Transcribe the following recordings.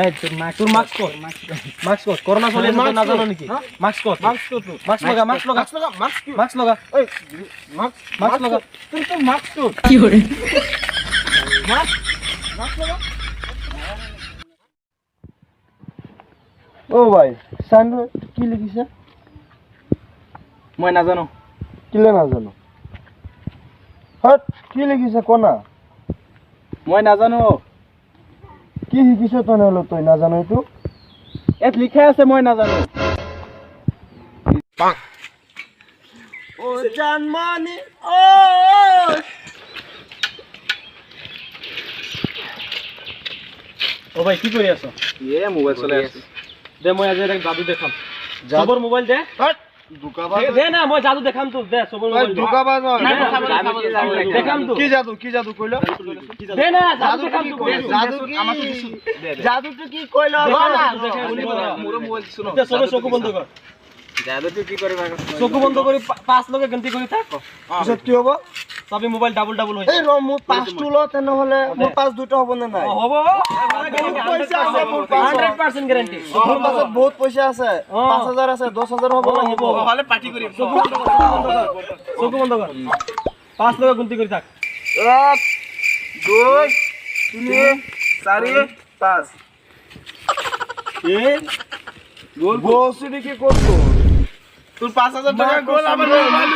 এই তোর মাস্ক কর মাস্ক কর করোনা চলে না জানো নাকি মাস্ক কর মাস্ক লগা মাস্ক লগা ওই মাস্ক লগা তুই তো মাস্ক কর কি করে মাস্ক লগা ও ভাই সাইন কি লিখিছে মই না জানো কিলে না জানো হট কি লিখিছে কোনা মই না জানো কি শিকিছ তনে হলো তুই না জানো তো এত লিখা আছে মই না জানো ও জানমানি ও ভাই কি কৰি আছ মোবাইল চলাই আছে দে মই আজি এক জাদু দেখাম সবৰ মোবাইল দে হট দুকাবাজ দে না মই জাদু দেখাম তোক দে সবৰ মোবাইল দুকাবাজ দেখাম তোক কি জাদু কইলো দে না জাদু দেখাম তোক জাদু তো কি কইলো মোর মোবাইল শুনো দে সবে চকু বন্ধ কর জাদু তুই কি করবা চকু বন্ধ কৰি 5 লগে গন্তি কৰি থাক পিছত কি হ'ব সবে মোবাইল ডাবল ডাবল হৈ এই ৰ মোৰ 5 টো ল তেনে হলে মোৰ 5 দুটো হ'ব না নাই হ'ব পইচা আছে মোৰ 100% গ্যাৰান্টি মোৰ পাছত বহুত পইচা আছে 5000 আছে 10000 হ'ব না হ'ব হলে পার্টি কৰিম চকু বন্ধ কৰ 5 লগে গন্তি কৰি থাক 1 2 3 4 5 এ গোল বসুদি কি করব তোর 5000 টাকা গোল আমার মোবাইল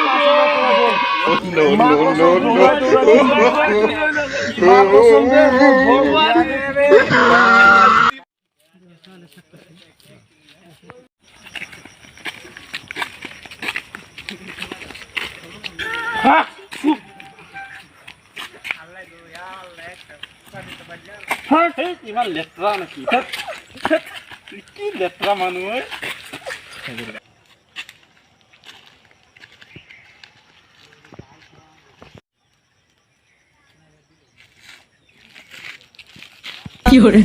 ইমান লেট্ৰা নাকি কি লেট্ৰা মানুহ কি করে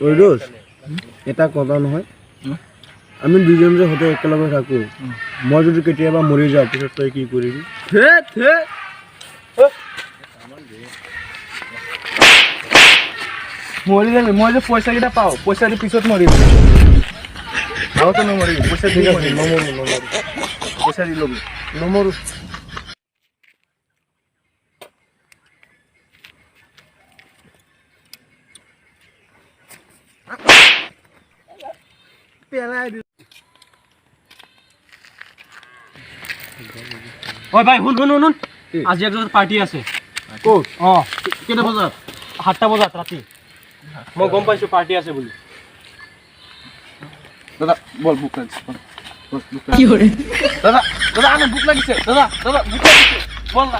ওইরোজ এটা কথা নহয় আমি দুজন যে হতে একেলগে থাকো মই যদি কেতিয়াবা মৰি যাওঁ পিছত তই কি কৰিবি মৰি যাবি মই যে পইচা কেইটা পাওঁ পইচা দি পিছত মৰিম আগতে নমৰিম পইচা দি নমৰো পইচা দি ল'বি নমৰো পেলাই দি ঐ ভাই শুন আজি এক জাগাত পাৰ্টি আছে ক'ত কেইটা বজাত 7টা বজাত ৰাতি মই গম পাইছো পাৰ্টি আছে বুলি দাদা বল বুক লাগিছে কি করে দাদা দাদা আমার বুক লাগিছে দাদা দাদা বুক লাগিছে বল না